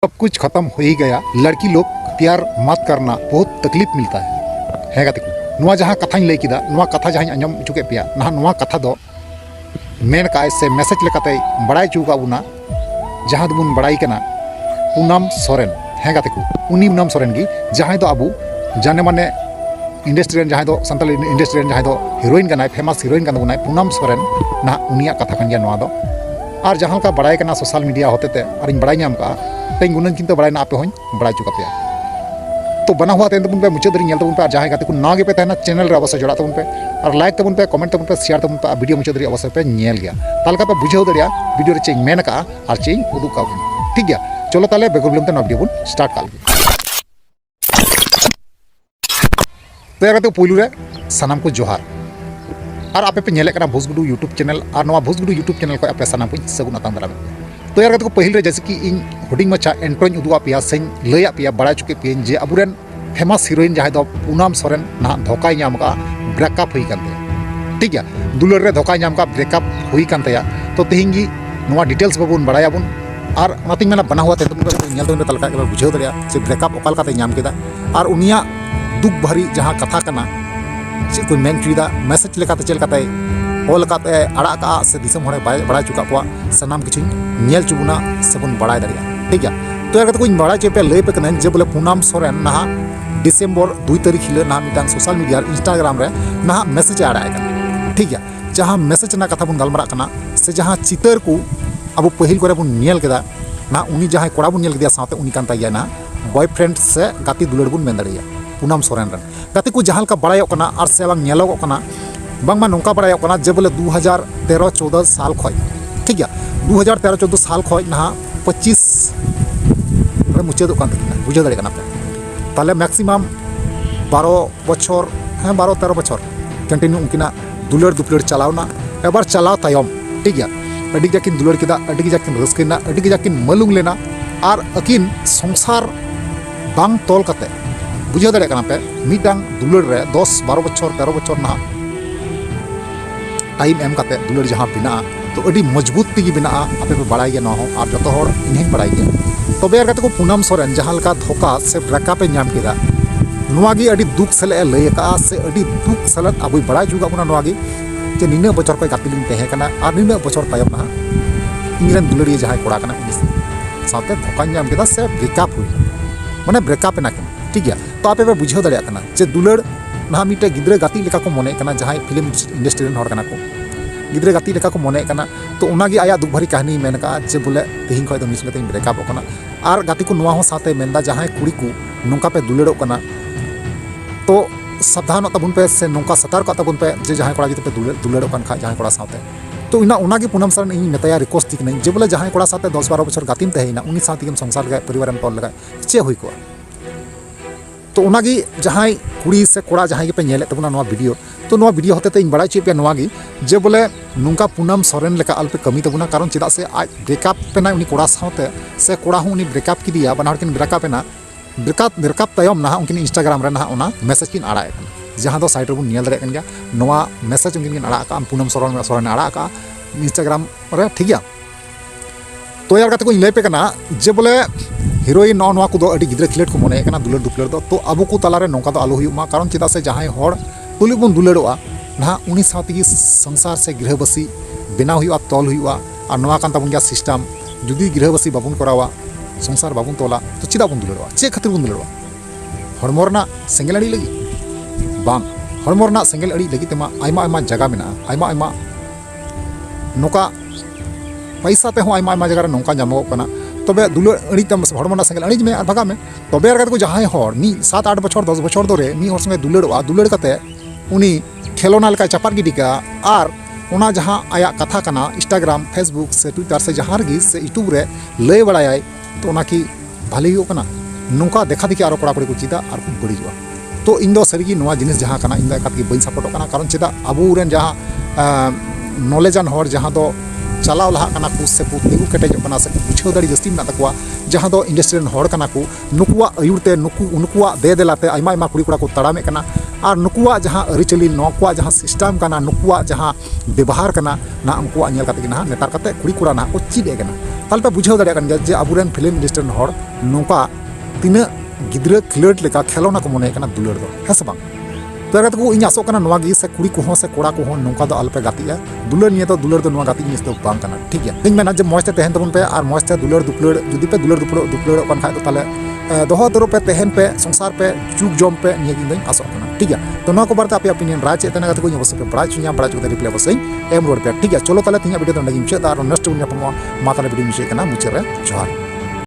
सब कुछ खत्म हो ही गया। लड़की लोग प्यार मत करना, बहुत तकलीफ मिलता है गाते को। नुआ जहाँ कथा लई किदा, नुआ कथा जहाँ आंजम चुके पिया ना, नुआ कथा दो मेन का से मैसेज लेकाते बड़ाई चुका बुना जहाँ दोबन बड़ाई कना पूनम सोरेन है गाते को। उनी पूनम सोरेन की जहाँ दो अबू जाने माने इंडस्ट्री जहाँ दो संताल इंडस्ट्री जहाँ दो हीरोइन कना, फेमस हीरोइन कना बुना पूनम सोरेन ना उनिया कथा कन गया नुआ दो। और जहाँ का बड़ाई कना सोशल मीडिया होते थे और इन बड़ाई नाम का तेज गुनन चिंता बड़ा ना पे हों बड़ा चुका पे। तो बना हुआ तेन तबन पे मुझे दरी तबन पे जहाँ गाते को ना गे पे तहना चैनल रे अवश्य जोड़ा तबन पे और लाइक तबन पे कमेंट तबन पे शेयर तबन पे वीडियो मुझे दरी अवश्य पे नेल गया तालका पे बुझे दरिया वीडियो रे चेंज मेन का और चेंज उदुक का ठीक गया। चलो ताले बेगुर बिलम ते ना वीडियो बन स्टार्ट कर तो यार गाते पुलू रे सनाम को जोहार और आपे पे नेले कना भोजगुडू यूट्यूब चैनल और नवा भोजगुडू यूट्यूब चैनल को आपे सनाम को सगुन आताम दाराम। तो यार को पहले जैसे कि इन हुडिंग मचा एंट्रोइन उदुआ पिया से लैया पिया बड़ा चुके पे जे अबुरेन फेमस हीरोइन जहाँ दो पूनम सोरेन ना धोखा नाम का ब्रेकअप हुई कानते ठीक है। दुलर रे धोखा नाम का ब्रेकअप हुई कानते तो तेहिं गी नवा डिटेल्स बाबून बड़ायाबून और नातिंग मेना बना हुआ थे तुम तलका बुझे दरिया से ब्रेकअप ओकाल काते नाम केदा और उनिया दुख भरी जहाँ कथा कना चे कोई मेन चुदा मैसेज लेकाते चल काते ऑल काते आड़ा का से दिसम होने बड़ा चुका को सनाम किछु नेल चुबुना सबन बड़ा दरिया ठीक है। तो यार को बड़ा चेपे लय पे कना जे बोले पूनम सोरेन ना डिसेम्बर 2 तारीख हिले ना मिटांग सोशल मीडिया इंस्टाग्राम रे ना मैसेज आड़ा है ठीक है। जहाँ मैसेज ना कथा बन गलमरा कना से जहाँ चितर को अब पहिल करे बन नेल केदा ना उनी जहाँ कोड़ा बन नेल केदा साथे उनी कान ताया ना बॉयफ्रेंड से गाती दुलड़ बन मेन दरिया पूनम सोरेन रन गाती को जहाँ का बड़ा कना और से बांग नेलोग कना बांगमा नौका बड़ा कना जे बोले 2013-14 साल खय ठीक है 2013-14 साल खय ना 25 मुचाद बुझे दाड़े पे ताले मैक्सिमाम 12 बछर हाँ 12-13 बछर कंटिन्यू उनकिना दुलड़ दुपलड़ चलावना एबार चलाव तायम ठीक है। अड़ी जाकिन दुलड़ केदा, अड़ी जाकिन रस्कना, अड़ी जाकिन मलुंग लेना और अकिन संसार बांग तोल कते बुझे दाड़े पे मिटांग दुलड़ रे 10-12 बछर 13 बछर ना टाइम एम काते दुलड़ जहाँ बिना तो अड़ी मजबूत तेगी बिना आपे पे बड़ा गया ना हो और जो हर इन बड़ा गया। तब यार गाते को पूनम सोरेन जहाँ लका धोखा से ब्रेकअप नाम केदा नुआगी अड़ी दुख सले लैका से अड़ी दुख सलत अब बड़ा जुगा बुना नुआगी जे निना बचर को गातिलिंग तहे कना और निना बचर तायम ना इनरेन दुलड़िया जहाँ कोड़ा कना साथे धोखा नाम केदा से ब्रेकअप हुई माने ब्रेकअप ना ठीक है। तो आपे पे बुझे दाड़िया कना जे दुलड़ ना मिटे गिद्रे गाती लेका को मने कना जहाँ फिल्म इंडस्ट्री रन हर कना को गिद्रे गाती लेका को मने कना तो उनागी आया दुख भरी कहानी मेन का जे बोले तेहिं खय दो मिसले तेहिं ब्रेकअप कना और गाती को नुआ हो साथे मेनदा जहाँ कुड़ी को नौका पे दुलड़ो कना तो सावधान तबन पे से नौका सतर्क तबन पे जे जहाँ कोड़ा जुते पे दुलड़ो कन खा जहाँ कोड़ा साथे तो इना उनागी पूनम सोरेन इन मेताया रिक्वेस्ट थी नहीं जे बोले जहाँ कोड़ा साथे 10-12 बछर गातिम तहेना उनी साथी संसार लगा परिवार तोल लगा चे हुई को तो उनागी जहाँ कुड़ी से कोड़ा जहाँ पे नेले तबना नवा वीडियो तो नवा वीडियो होते ते इन बड़ा चे पे नवागी जे बोले नुंका पूनम सोरेन लेका अल्पे कमी तबना कारण चेदा से आज ब्रेकअप पेना उनी कोड़ा साथे से कोड़ा हूँ उनी ब्रेकअप की दिया बना किन ब्रेकअप पेना ब्रेकअप तायम ना उनकिन इंस्टाग्राम रे ना उना मैसेज किन आड़ा जहाँ दो साइट रेबन नेल दाड़े गया नवा मैसेज उनकिन आड़ा का पूनम सोरेन आड़ा का इंस्टाग्राम रे ठीक गया। तो यार गाते को लय पे कना जे बोले हीरोइन नवा को अड़ी गिद्रे खिलेट को मने कना दुलड़ दुपलड़ तो अब को तालारे नौका तो आलो हुयुमा कारण चेदा से जहाँ हर तुलि बन दुलड़ोआ ना उनी साथी संसार से गृहबसी बेना हुआ तोल हुआ और नवा कान ताबन गया सिस्टम जुदी गृहबसी बाबन करावा संसार बाबन तोला तो चेदा बन दुलड़ोआ चे खातिर बन दुलड़ोआ हरमोरना सेंगेल अड़ी लगी बांग हरमोरना सेंगेल अड़ी लगी तेमा आयमा आयमा जगह मेना आयमा आयमा नौका पैसा ते हो आयमा आयमा जगह नौका जामो कना तबे दुलड़ अड़ी तम हरमोना सेंगेल अड़ी में और भागा में तबे यार को जहाँ हर मी 7-8 बछर 10 बछर दरे मी हर संगे दुलड़ोआ दुलड़ कते उनी खेलोना लेका चपार गिडी का और उना जहाँ आया कथा कना इंस्टाग्राम फेसबुक से ट्विटर से जहाँ रगी से यूट्यूब रे लय बड़ाय तो उना की भाले हो कना नौका देखा देखी और कोड़ा कोड़ी को चीदा और खूब बड़ी तो इन दो सरी नवा जिनिस जहाँ कना इन एकात की बई सपोर्ट कना कारण चेदा अबुरेन जहाँ नॉलेजान हर जहाँ दो चलाव लहा कना को से को तिगु केटेजो कना से बुझाव दाड़ी जस्ती मेना तकवा जहाँ दो इंडस्ट्री हर कना को नुकुआ अयुरते नुकु उनकुआ दे देलाते आयमा आयमा कुड़ी कोड़ा को तड़ामे कना और नुकुआ जहाँ अरिचली नुकुआ जहाँ सिस्टम का नुकुआ जहाँ व्यवहार का ना उनको नेल काते ना नेतार काते कुड़ी कुड़ा ना को चीड एगना ताल पे बुझाव दाड़े कान जे अबुरेन फिल्म इंडस्ट्री हर नौका तीना गिद्रा खिलट लेका खेलोना को मने दुलर दो है से बांग तो अगर को इन आसोग कना नवा गी से कुड़ी को से कोड़ा को नौका दो अलपे गातिया दुलर निये तो दुलर दो नवा गाति जिनिस दो बांग कना ठीक है इन मेना जे मौजते तहन तबन पे और मौजते दुलर दुपलड़ जुदी पे दुलर दुपलड़ कन खाय तो ताले दोहो दरो पे तहन पे संसार पे चुग जम पे निये गिंदई आसोग कना ठीक है तो नवा को बारते आपे ओपिनियन राय चेतना गाते को अवश्य पे बड़ा चुदा रिप्लाई बसई एम रोड पे ठीक है चलो ताले तिना वीडियो तो नगी मुचे और नेक्स्ट वीडियो पे मा ताले वीडियो मुचे कना मुचे रे जोहार